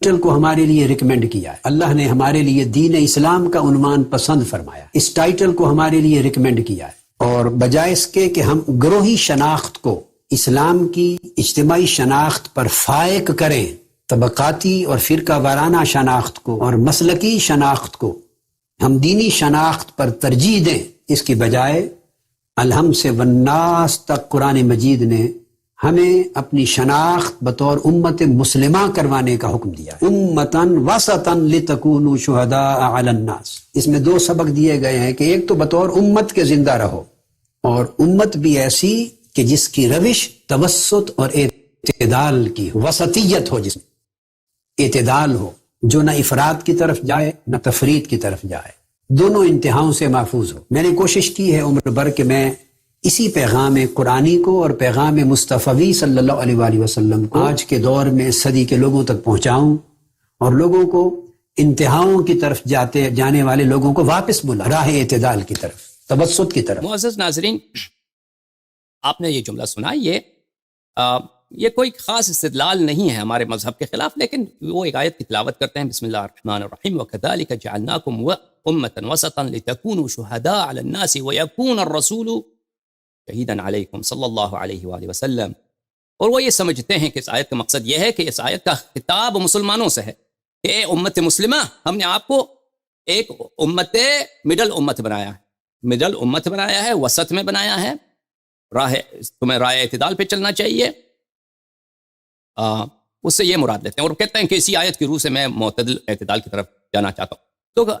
Title کو ہمارے لیے ریکمینڈ کیا ہے، اللہ نے ہمارے لیے دین اسلام کا عنوان پسند فرمایا، اس ٹائٹل کو ہمارے لیے ریکمینڈ کیا ہے، اور بجائے اس کے کہ ہم گروہی شناخت کو اسلام کی اجتماعی شناخت پر فائق کریں، طبقاتی اور فرقہ وارانہ شناخت کو اور مسلکی شناخت کو ہم دینی شناخت پر ترجیح دیں، اس کی بجائے الحم سے والناس تک قرآن مجید نے ہمیں اپنی شناخت بطور امت مسلمہ کروانے کا حکم دیا ہے، امتاً وسطاً لتکونوا شہداء علی الناس۔ اس میں دو سبق دیے گئے ہیں کہ ایک تو بطور امت کے زندہ رہو، اور امت بھی ایسی کہ جس کی روش توسط اور اعتدال کی ہو، وسطیت ہو، جس میں اعتدال ہو، جو نہ افراط کی طرف جائے نہ تفریط کی طرف جائے، دونوں انتہاؤں سے محفوظ ہو۔ میں نے کوشش کی ہے عمر بھر کہ میں اسی پیغام قرآنی کو اور پیغام مصطفی صلی اللہ علیہ وآلہ وسلم کو آج کے دور میں صدی کے لوگوں تک پہنچاؤں، اور لوگوں کو انتہاؤں کی طرف جانے والے لوگوں کو واپس بلا راہ اعتدال کی طرف، توسط کی طرف۔ معزز ناظرین، آپ نے یہ جملہ سنا، یہ کوئی خاص استدلال نہیں ہے ہمارے مذہب کے خلاف، لیکن وہ ایک آیت کی تلاوت کرتے ہیں، بسم اللہ الرحمن الرحیم، وَكَذَلِكَ جَعَلْنَاكُمْ أُمَّةً وَسَطًا لِتَكُونُوا شُهَدَاءَ عَلَى النَّاسِ وَيَكُونَ الرَّسُولُ شَهِيدًا عَلَيْكُمْ صلی اللہ علیہ وآلہ وسلم۔ اور وہ یہ سمجھتے ہیں کہ اس آیت کا مقصد یہ ہے کہ اس آیت کا خطاب مسلمانوں سے ہے کہ اے امت مسلمہ، ہم نے آپ کو ایک مڈل امت بنایا ہے، مڈل امت بنایا ہے، وسط میں بنایا ہے، تمہیں راہ اعتدال پہ چلنا چاہیے۔ اس سے یہ مراد لیتے ہیں، اور کہتے ہیں کہ اسی آیت کی روح سے میں معتدل اعتدال کی طرف جانا چاہتا ہوں۔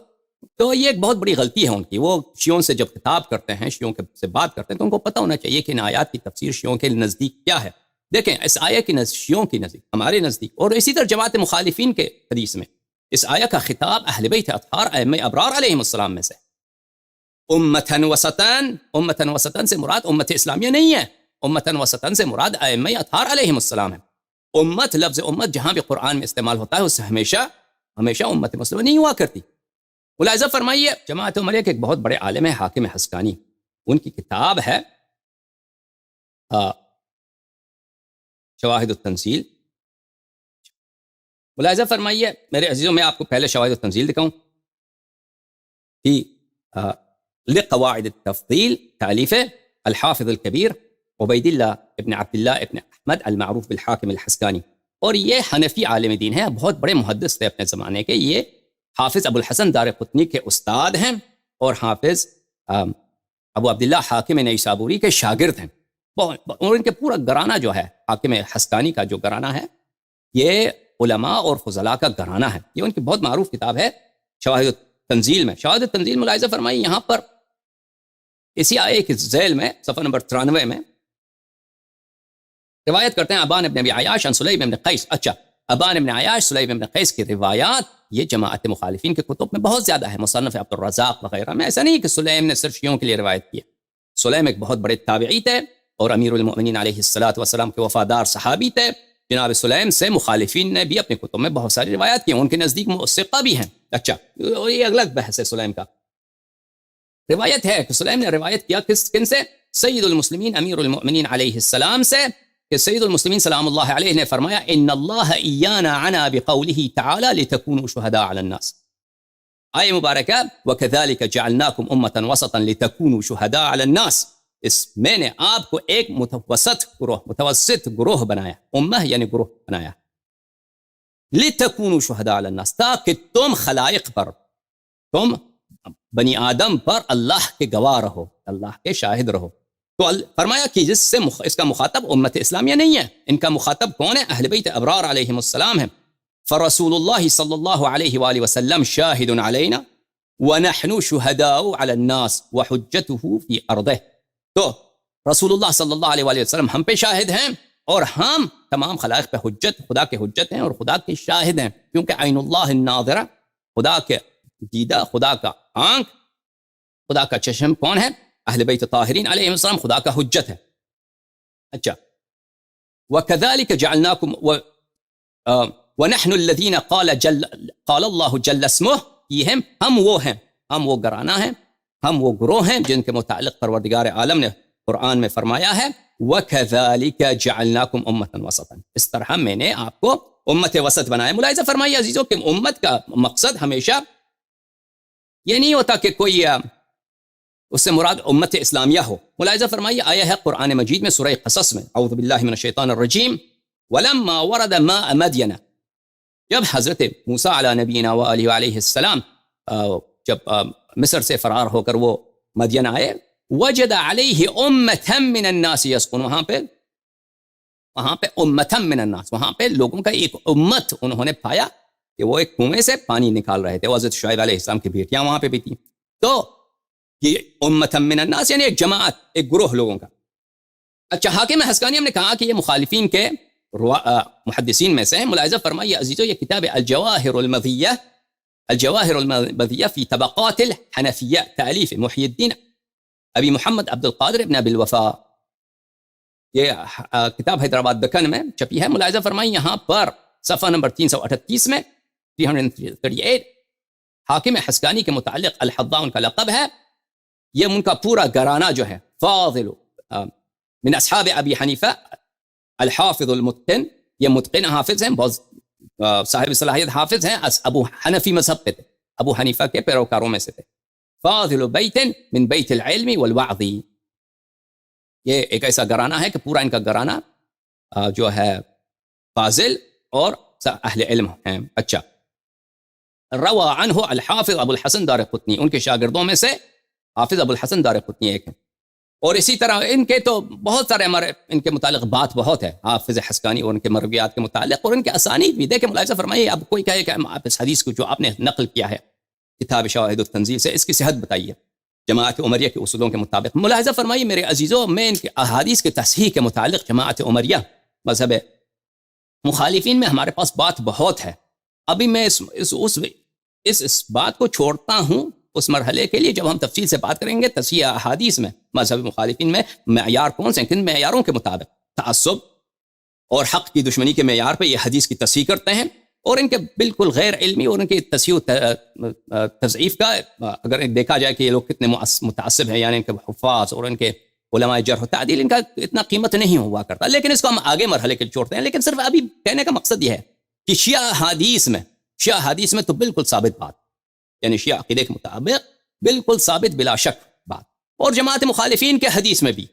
تو یہ ایک بہت بڑی غلطی ہے ان کی۔ وہ شیعوں سے جب خطاب کرتے ہیں، شیعوں سے بات کرتے ہیں، تو ان کو پتہ ہونا چاہیے کہ ان آیات کی تفسیر شیعوں کے نزدیک کیا ہے۔ دیکھیں، اس آیت کی شیعوں کی نزدیک، ہمارے نزدیک، اور اسی طرح جماعت مخالفین کے حدیث میں اس آیت کا خطاب اہل بیت اطہار ائمہ ابرار علیہم السلام میں سے۔ امتاً وسطاً، امتاً وسطاً سے مراد امت اسلامیہ نہیں ہے، امتاً وسطاً سے مراد ائمہ اطہار علیہم السلام ہے۔ امت، لفظ امت جہاں بھی قرآن میں استعمال ہوتا ہے، اس سے ہمیشہ امت مسلمہ نہیں ہوا کرتی۔ ملاحظہ فرمائیے، جماعت عمریہ کے ایک بہت بڑے عالم ہیں حاکم حسکانی، ان کی کتاب ہے شواہد التنزیل۔ ملاحظہ فرمائیے میرے عزیزوں، میں آپ کو پہلے شواہد التنزیل دکھاؤں کہ لقواعد التفضیل، تالیف الحافظ الکبیر عبید اللہ ابن عبداللہ ابن احمد المعروف بالحاکم الحسکانی، اور یہ حنفی عالم دین ہیں، بہت بڑے محدث تھے اپنے زمانے کے۔ یہ حافظ ابو الحسن دارقطنی کے استاد ہیں، اور حافظ ابو عبداللہ حاکم نیسابوری کے شاگرد ہیں، اور ان کے پورا گھرانہ جو ہے حاکم حسکانی کا جو گھرانہ ہے، یہ علماء اور فضلاء کا گھرانہ ہے۔ یہ ان کی بہت معروف کتاب ہے شواہد التنزیل میں۔ شواہد التنزیل ملاحظہ فرمائی، یہاں پر اسی آیے کے ذیل میں صفحہ نمبر 93 میں روایت کرتے ہیں ابان ابن ابی عیاش عن سلیم ابن قیس۔ اچھا، ابان ابن عیاش، سلیم ابن قیس کی روایات یہ جماعت مخالفین کے کتب میں بہت زیادہ ہے، مصنف عبد الرزاق وغیرہ میں۔ ایسا نہیں کہ سلیم نے صرف شیعوں کے لیے روایت کی ہے، سلیم ایک بہت بڑے تابعی تھے اور امیر المؤمنین علیہ الصلوۃ والسلام کے وفادار صحابی تھے۔ جناب سلیم سے مخالفین نے بھی اپنے کتب میں بہت ساری روایات کی ہیں، ان کے نزدیک ثقہ بھی ہیں۔ اچھا، یہ الگ بحث ہے سلیم کا۔ روایت ہے کہ سلیم نے روایت کیا کن سے؟ سید المسلمین امیر المؤمنین علیہ السلام سے، کہ سید المسلمین سلام اللہ علیہ نے فرمایا ان اللہ ایانا عنا بقوله تعالی لتکونوا شہداء علی الناس۔ آیہ مبارکہ وَكَذَلِكَ جَعَلْنَاكُمْ أُمَّةً وَسَطًا لِتَكُونُوا شُهَدَاءَ عَلَى النَّاسِ، اس میں نے آپ کو ایک متوسط گروہ بنایا، امہ یعنی گروہ بنایا، لِتَكُونُوا شُهَدَاءَ عَلَى النَّاسِ، تاکہ تم خلائق پر، تم بنی آدم پر اللہ کے گواہ رہو، اللہ کے شاہد رہو۔ تو فرمایا کہ جس سے اس کا مخاطب امت اسلامیہ نہیں ہے، ان کا مخاطب کون ہے؟ اہل بیت ابرار علیہم السلام ہیں۔ فرسول اللہ صلی اللہ علیہ وآلہ وسلم شاہد علینا ونحن شہداء علی الناس وحجته فی ارضہ۔ تو رسول اللہ صلی اللہ علیہ وآلہ وسلم ہم پہ شاہد ہیں، اور ہم تمام خلائق پہ حجت، خدا کے حجت ہیں اور خدا کے شاہد ہیں، کیونکہ عین اللہ الناظرہ، خدا کے دیدہ، خدا کا آنکھ، خدا کا چشم کون ہے؟ اہل بیت طاہرین علیہم السلام، خدا کا حجت ہے۔ اچھا، وَكَذَلِكَ جَعَلْنَاكُمْ وَنَحْنُ الَّذِينَ قَالَ اللَّهُ جَلَّ اسْمُهُ، ہم وہ گھرانہ ہیں، ہم وہ گروہ ہیں جن کے متعلق پروردگار عالم نے قرآن میں فرمایا ہے وَكَذَلِكَ جَعَلْنَاكُمْ أُمَّةً وَسَطًا، اس طرح میں نے آپ کو امت وسط بنائے. ملاحظہ فرمائیے عزیزوں کہ امت کا مقصد ہمیشہ یہ نہیں ہوتا کہ کوئی اس سے مراد امت اسلامیہ ہو. ملاحظہ فرمائیے آیا ہے قرآن مجید میں سورہ قصص میں، اعوذ باللہ من الشیطان الرجیم، وَلَمَّا وَرَدَ مَاءَ مَدْيَنَ، جب حضرت موسیٰ علیہ نبینا وآلہ وعلیہ السلام جب مصر سے فرار ہو کر وہ مدین آئے، وجد علیہ امۃ من الناس یسقون، وہاں پہ امۃ من الناس، وہاں پہ لوگوں کا ایک امت انہوں نے پایا کہ وہ ایک کنویں سے پانی نکال رہے تھے. حضرت شعیب علیہ السلام کی بیٹیاں وہاں پہ بھی تھیں. تو یہ امۃ من الناس یعنی ایک جماعت، ایک گروہ لوگوں کا. اچھا، حاکم حسقانی ہم نے کہا کہ یہ مخالفین کے محدثین میں سے ہیں. ملاحظہ فرمائیے عزیزو یہ کتاب الجواہر المضیہ فی طبقات الحنفیہ، تالیف محی الدین ابی محمد عبد القادر ابن ابی الوفا، یہ کتاب حیدرآباد دکن میں چھپی ہے. ملاحظہ فرمائیے یہاں پر صفحہ نمبر 338 میں 338 حاکم حسقانی کے متعلق الحضا ان کا لقب ہے. یہ ان کا پورا گھرانہ جو ہے فاضل من اصحاب ابی حنیفہ الحافظ المتقن، یہ متقن حافظ ہیں، بہت صاحب صلاحیت حافظ ہیں، ابو حنفی مذہب پہ تھے، ابو حنیفہ کے پیروکاروں میں سے تھے. فاضل بیت من بیت العلم والوعظ، یہ ایک ایسا گھرانہ ہے کہ پورا ان کا گھرانہ جو ہے فاضل اور اہل علم ہیں. اچھا، روا عنہ الحافظ ابو الحسن دارقطنی، ان کے شاگردوں میں سے حافظ ابو الحسن دارقطنی ایک ہیں. اور اسی طرح ان کے تو بہت سارے ان کے متعلق بات بہت ہے حافظ حسقانی اور ان کے مرویات کے متعلق، اور ان کے اسانید بھی. دیکھیں ملاحظہ فرمائیے، اب کوئی کہے کہ آپ اس حدیث کو جو آپ نے نقل کیا ہے کتاب شواہد التنزیل سے، اس کی صحت بتائیے جماعت عمریہ کے اصولوں کے مطابق. ملاحظہ فرمائیے میرے عزیزوں، میں ان کے احادیث کے تصحیح کے متعلق جماعت عمریہ مذہب مخالفین میں ہمارے پاس بات بہت ہے. ابھی میں اس بات کو چھوڑتا ہوں اس مرحلے کے لیے جب ہم تفصیل سے بات کریں گے تصحیح احادیث میں مذہب مخالفین میں معیار کون سے ہیں، کن معیاروں کے مطابق تعصب اور حق کی دشمنی کے معیار پہ یہ حدیث کی تصحیح کرتے ہیں، اور ان کے بالکل غیر علمی اور ان کی تصحیح و تضعیف کا اگر دیکھا جائے کہ یہ لوگ کتنے متعصب ہیں، یعنی ان کے حفاظ اور ان کے علماء جرح و تعدیل ان کا اتنا قیمت نہیں ہوا کرتا. لیکن اس کو ہم آگے مرحلے کے چھوڑتے ہیں. لیکن صرف ابھی کہنے کا مقصد یہ ہے کہ شیعہ حدیث میں تو بالکل ثابت بات، یعنی شیعہ عقیدے کے مطابق بالکل ثابت بلا شک بات، اور جماعت مخالفین کے حدیث میں بھی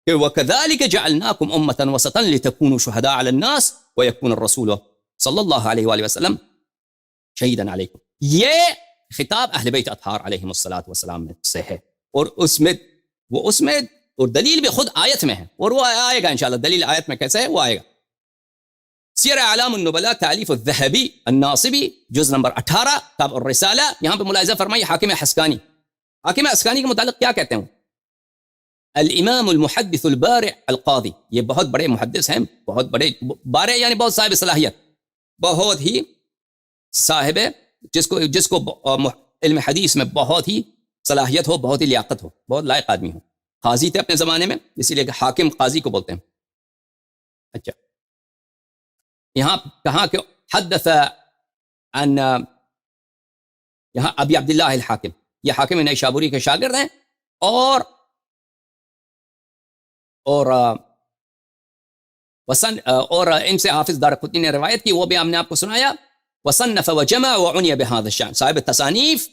کہ وَكَذَلِكَ جَعَلْنَاكُمْ أُمَّةً وَسَطًا لِتَكُونُوا شُهَدَاءَ عَلَى النَّاسِ وَيَكُونَ الرَّسُولُ صلی اللہ علیہ وآلہ وسلم شہیداً علیکم. یہ خطاب اہل بیت اطہار علیہم السلام میں سے ہے، اور اس میں اور دلیل بھی خود آیت میں ہے، اور وہ آئے گا انشاءاللہ. دلیل آیت میں کیسے ہے وہ آئے گا. سیر اعلام النبلاء تالیف الذہبی الناصبی جز نمبر 18 کتاب الرسالہ. یہاں پہ ملاحظہ فرمائیے حاکم حسقانی کے متعلق کیا کہتے ہیں؟ الامام المحدث البارع القاضی، یہ بہت بڑے محدث ہیں، بہت بڑے بارع یعنی بہت صاحب صلاحیت، بہت ہی صاحب جس کو علم حدیث میں بہت ہی صلاحیت ہو، بہت ہی لیاقت ہو، بہت لائق آدمی ہو. قاضی تھے اپنے زمانے میں، اسی لیے کہ حاکم قاضی کو بولتے ہیں. اچھا، یہاں کہاں کہ حدث عن یہاں ابی عبداللہ الحاکم، یہ حاکم نیشابوری کے شاگرد ہیں، اور ان سے حافظ دارقطنی نے روایت کی، وہ بھی ہم نے آپ کو سنایا. وصنف وجمع وعنی بهذا الشأن، صاحب تصانیف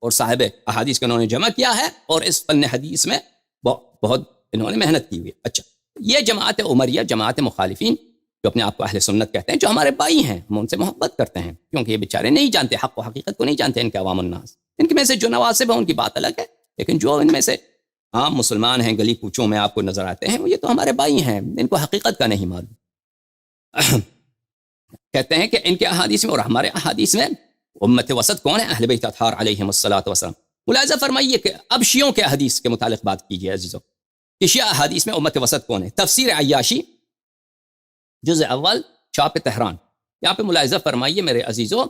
اور صاحب احادیث کو انہوں نے جمع کیا ہے، اور اس فن حدیث میں بہت انہوں نے محنت کی ہوئی ہے. اچھا، یہ جماعت عمریہ، جماعت مخالفین جو اپنے آپ کو اہل سنت کہتے ہیں، جو ہمارے بھائی ہیں، ہم ان سے محبت کرتے ہیں کیونکہ یہ بیچارے نہیں جانتے حق و حقیقت کو، نہیں جانتے ان کے عوام الناس. ان کے میں سے جو نواسب ہیں ان کی بات الگ ہے، لیکن جو ان میں سے عام مسلمان ہیں، گلی کوچوں میں آپ کو نظر آتے ہیں، یہ تو ہمارے بھائی ہیں، ان کو حقیقت کا نہیں معلوم. کہتے ہیں کہ ان کے احادیث میں اور ہمارے احادیث میں امت وسط کون ہے؟ اہل بیت اطہار علیہم السلام. ملاحظہ فرمائیے کہ اب شیعوں کے احادیث کے متعلق بات کیجیے عزیزو، کہ شیعہ احادیث میں امت وسط کون ہے؟ تفسیر عیاشی جزء اول چھاپ تہران. یہاں پہ ملاحظہ فرمائیے میرے عزیزو،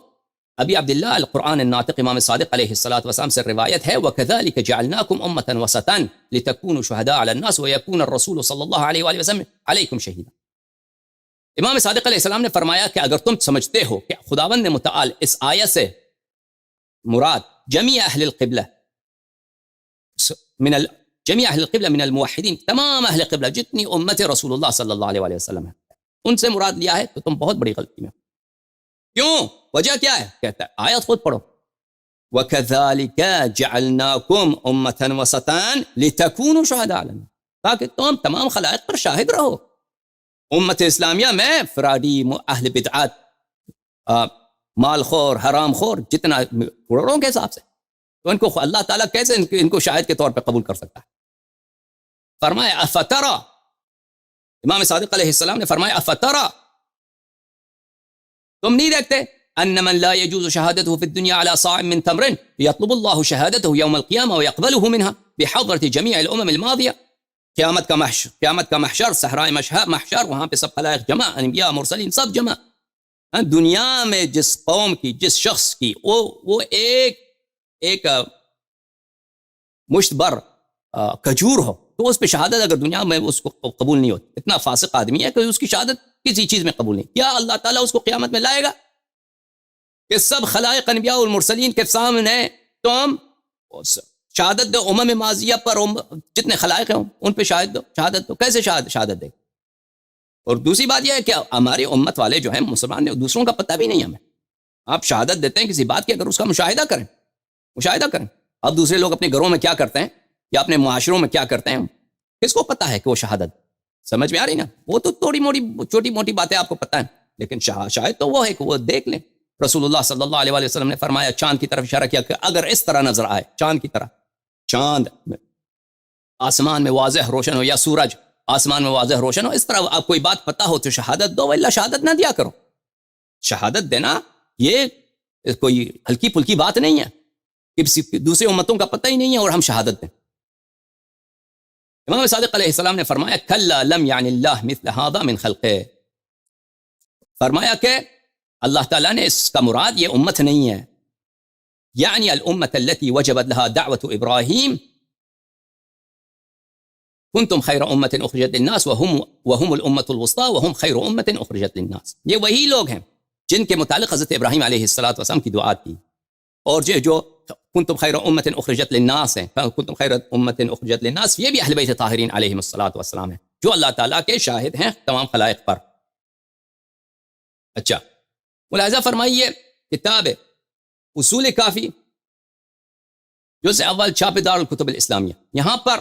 ابی عبداللہ القرآن الناطق امام صادق علیہ السلام سے روایت ہے، وَكَذَلِكَ جَعَلْنَاكُمْ أُمَّةً وَسَطًا لِتَكُونُوا شُهَدَاءَ عَلَى النَّاسِ وَيَكُونَ الرَّسُولُ صلی اللہ علیہ وآلہ وسلم علیکم شہیدا. امام صادق علیہ السلام نے فرمایا کہ اگر تم سمجھتے ہو کہ خداوند متعال اس آیت سے مراد جمیع اہل القبلہ من الموحدین، تمام اہل قبلہ جتنی امت رسول اللہ صلی اللہ علیہ وآلہ وسلم ہے، ان سے مراد لیا ہے، تو تم بہت بڑی غلطی میں. کیوں؟ وجہ کیا ہے؟ کہتا ہے آیت خود پڑھو، وَكَذَلِكَ جَعَلْنَاكُمْ أُمَّةً وَسَطًا لِتَكُونُوا شُهَدَاءَ عَلَى النَّاسِ، تاکہ تم تمام خلائق پر شاہد رہو۔ امت اسلامیہ میں فراڈی، اہل بدعات، مال خور، حرام خور جتنا کروڑوں کے حساب سے، تو ان کو اللہ تعالیٰ کیسے ان کو شاہد کے طور پہ قبول کر سکتا ہے؟ فرمایا افترا، امام صادق علیہ السلام نے فرمایا افترا، تم نہیں دیکھتے ان من لا يجوز شهادته في الدنيا على صاع من تمر يطلب الله شهادته يوم القيامة ويقبله منها بحضرة جميع الامم الماضية، قیامت کا محشر، صحرائے محشر، وہاں پہ سب خلائق جمع، انبیاء مرسلین سب جمع، دنیا میں جس قوم کی، جس شخص کی وہ ایک مشت بر کھجور ہو، تو اس پہ شہادت اگر دنیا میں اس کو قبول نہیں ہوتی، اتنا فاسق آدمی ہے کہ اس کی شہادت کسی چیز میں قبول نہیں، کیا اللہ تعالیٰ اس کو قیامت میں لائے گا کہ سب خلائق انبیاء والمرسلین کے سامنے تم شہادت دو، امم ماضیہ پر جتنے خلائق ہیں ان پہ شہادت دو، کیسے شہادت دے؟ اور دوسری بات یہ ہے کہ ہماری امت والے جو ہیں مسلمان ہیں، دوسروں کا پتہ بھی نہیں ہے ہمیں، آپ شہادت دیتے ہیں کسی بات کی، اگر اس کا مشاہدہ کریں۔ اب دوسرے لوگ اپنے گھروں میں کیا کرتے ہیں یا اپنے معاشروں میں کیا کرتے ہیں، کس کو پتہ ہے کہ وہ شہادت، سمجھ میں آ رہی نا؟ وہ تو تھوڑی موٹی چھوٹی موٹی باتیں آپ کو پتہ ہیں، لیکن شاید تو وہ ہے کہ وہ دیکھ لیں۔ رسول اللہ صلی اللہ علیہ وسلم نے فرمایا، چاند کی طرف اشارہ کیا کہ اگر اس طرح نظر آئے، چاند کی طرح، چاند آسمان میں واضح روشن ہو یا سورج آسمان میں واضح روشن ہو، اس طرح آپ کوئی بات پتہ ہو تو شہادت دو، ولا شہادت نہ دیا کرو۔ شہادت دینا یہ کوئی ہلکی پھلکی بات نہیں ہے، کسی دوسری امتوں کا پتہ ہی نہیں ہے اور ہم شہادت دیں۔ امام صادق علیہ السلام نے فرمایا کلا لم یعنی اللہ مثل هذا من خلقه، فرمایا کہ اللہ تعالیٰ نے اس کا مراد یہ امت نہیں ہے، یعنی الامت التي وجبت لها دعوة ابراہیم کنتم خیر امت اخرجت للناس وهم الامت الوسطى وهم خیر امت اخرجت للناس، یہ وہی لوگ ہیں جن کے متعلق حضرت ابراہیم علیہ السلام کی دعا تھی، اور جو کنتم خیر امت اخرجت للناس ہیں، کنتم خیر امت اخرجت للناس، یہ بھی اہل بیت طاہرین علیہم السلام ہیں جو اللہ تعالیٰ کے شاہد ہیں تمام خلائق پر۔ اچھا، ملاحظہ فرمائیے کتاب اصول کافی جزء اول چھاپے دار الکتب الاسلامیہ، یہاں پر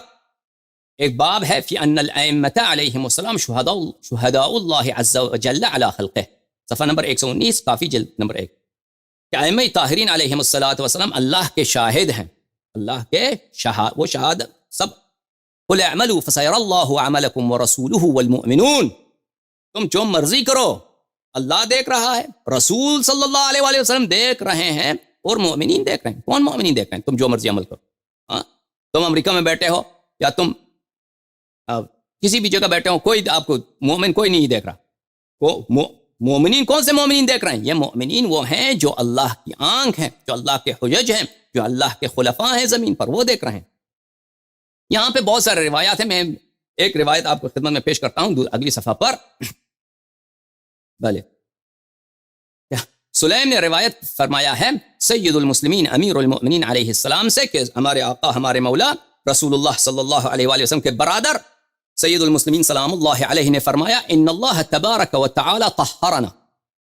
ایک باب ہے فی ان الائمۃ علیہم السلام شہداء اللہ عز وجل علی خلقہ، صفحہ نمبر 119 کافی جلد نمبر 1، کہ ائمہ طاہرین علیہم السلام اللہ کے شاہد ہیں، اللہ کے وہ شہادت سب، قل اعملوا فسيرى الله عملكم ورسوله والمؤمنون، تم جو مرضی کرو، اللہ دیکھ رہا ہے، رسول صلی اللہ علیہ وآلہ وسلم دیکھ رہے ہیں، اور مؤمنین دیکھ رہے ہیں۔ کون مؤمنین دیکھ رہے ہیں؟ تم جو مرضی عمل کرو، تم امریکہ میں بیٹھے ہو یا تم کسی بھی جگہ بیٹھے ہو، کوئی آپ کو مومن کوئی نہیں دیکھ رہا۔ مومنین کون سے مومنین دیکھ رہے ہیں؟ یہ مومنین وہ ہیں جو اللہ کی آنکھ ہیں، جو اللہ کے حجج ہیں، جو اللہ کے خلفاء ہیں زمین پر، وہ دیکھ رہے ہیں۔ یہاں پہ بہت سارے روایات ہیں، میں ایک روایت آپ کو خدمت میں پیش کرتا ہوں اگلی صفحہ پر۔ بھلے سلیم نے روایت فرمایا ہے سید المسلمین امیر المؤمنین علیہ السلام سے کہ ہمارے آقا، ہمارے مولا رسول اللہ صلی اللہ علیہ وآلہ وسلم کے برادر سید المسلمین سلام اللہ علیہ نے فرمایا ان اللہ تبارک و تعالی طہرنا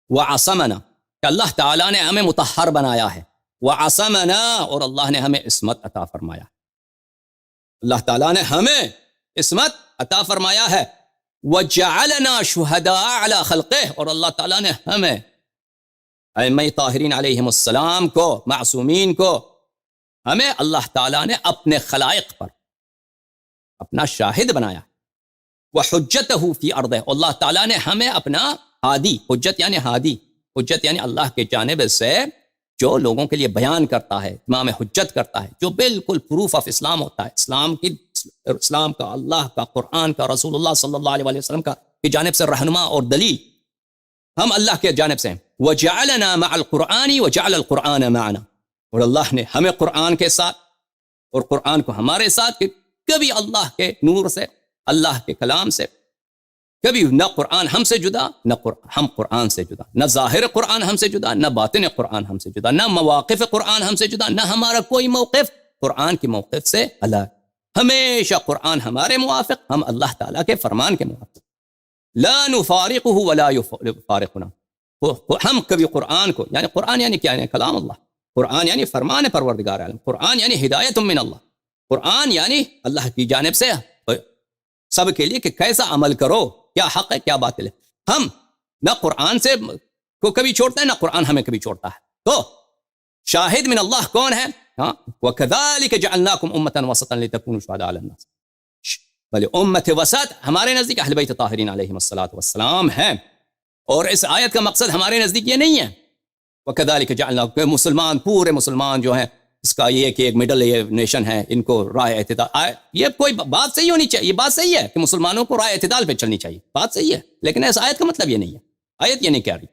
وعصمنا، کہ اللہ تعالیٰ نے ہمیں مطہر بنایا ہے، وعصمنا، اور اللہ نے ہمیں عصمت عطا فرمایا، اللہ تعالیٰ نے ہمیں عصمت عطا فرمایا ہے، وجعلنا شہداء علی خلقہ، اور اللہ تعالیٰ نے ہمیں ائمہ طاہرین علیہم السلام کو، معصومین کو، ہمیں اللہ تعالیٰ نے اپنے خلائق پر اپنا شاہد بنایا، وحجتہ فی ارضہ، اللہ تعالیٰ نے ہمیں اپنا ہادی، حجت یعنی ہادی، حجت یعنی اللہ کے جانب سے جو لوگوں کے لیے بیان کرتا ہے، امام حجت کرتا ہے، جو بالکل پروف آف اسلام ہوتا ہے، اسلام کا، اللہ کا، قرآن کا، رسول اللہ صلی اللہ علیہ وسلم کی جانب سے رہنما اور دلیل، ہم اللہ کے جانب سے ہیں۔ وَجَعَلَنَا مَعَ الْقُرْآنِ وَجَعَلَ الْقُرْآنَ مَعَنَا، اور اللہ نے ہمیں قرآن کے ساتھ اور قرآن کو ہمارے ساتھ، کہ کبھی اللہ کے نور سے، اللہ کے کلام سے، کبھی نہ قرآن ہم سے جدا، نہ ہم قرآن سے جدا، نہ ظاہر قرآن ہم سے جدا، نہ باطن قرآن ہم سے جدا، نہ مواقف قرآن ہم سے جدا، نہ ہمارا کوئی موقف قرآن کے موقف سے الگ، ہمیشہ قرآن ہمارے موافق، ہم اللہ تعالیٰ کے فرمان کے موافق، لا نفارقہ ولا یفارقنا، ہم کبھی قرآن کو، یعنی قرآن یعنی کیا، یعنی کلام اللہ، قرآن یعنی فرمان پروردگار عالم، قرآن یعنی ہدایت من اللہ، قرآن یعنی اللہ کی جانب سے سب کے لیے کہ کیسا عمل کرو، کیا حق ہے کیا باطل ہے. ہم نہ قرآن سے کو کبھی چھوڑتا ہے نہ قرآن ہمیں کبھی چھوڑتا ہے. تو شاہد من اللہ کون ہے؟ وَكَذَلِكَ جَعَلْنَاكُمْ أُمَّةً وَسَطًا لِتَكُونُوا شُهَدَاءَ عَلَى النَّاسِ. بلے امت وسط ہمارے نزدیک اہل بیت طاہرین علیہم الصلوۃ والسلام ہے، اور اس آیت کا مقصد ہمارے نزدیک یہ نہیں ہے وَكَذَلِكَ جَعَلْنَاكُمْ مسلمان، پورے مسلمان جو ہیں اس کا یہ کہ ایک مڈل نیشن ہے، ان کو رائے اعتدال، یہ کوئی بات صحیح ہونی چاہیے، یہ بات صحیح ہے کہ مسلمانوں کو رائے اعتدال پہ چلنی چاہیے، بات صحیح ہے، لیکن اس آیت کا مطلب یہ نہیں ہے. آیت یہ نہیں کہہ رہی.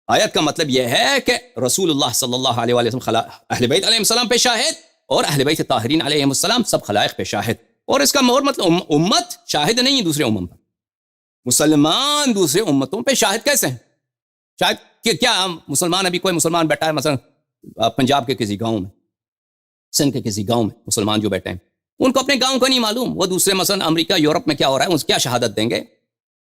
آیت کا مطلب یہ ہے کہ رسول اللہ صلی اللہ علیہ وسلم اہل بیت علیہ السلام پہ شاہد، اور اہل بیت طاہرین علیہ السلام سب خلائق پہ شاہد. اور اس کا اور مطلب امت شاہد نہیں ہے دوسرے امم پر. مسلمان دوسرے امتوں پہ شاہد کیسے ہیں؟ شاید کہ کیا مسلمان، ابھی کوئی مسلمان بیٹھا ہے مثلا پنجاب کے کسی گاؤں میں، سندھ کے کسی گاؤں میں، مسلمان جو بیٹھے ہیں ان کو اپنے گاؤں کا نہیں معلوم، وہ دوسرے مثلا امریکہ یورپ میں کیا ہو رہا ہے اس کیا شہادت دیں گے؟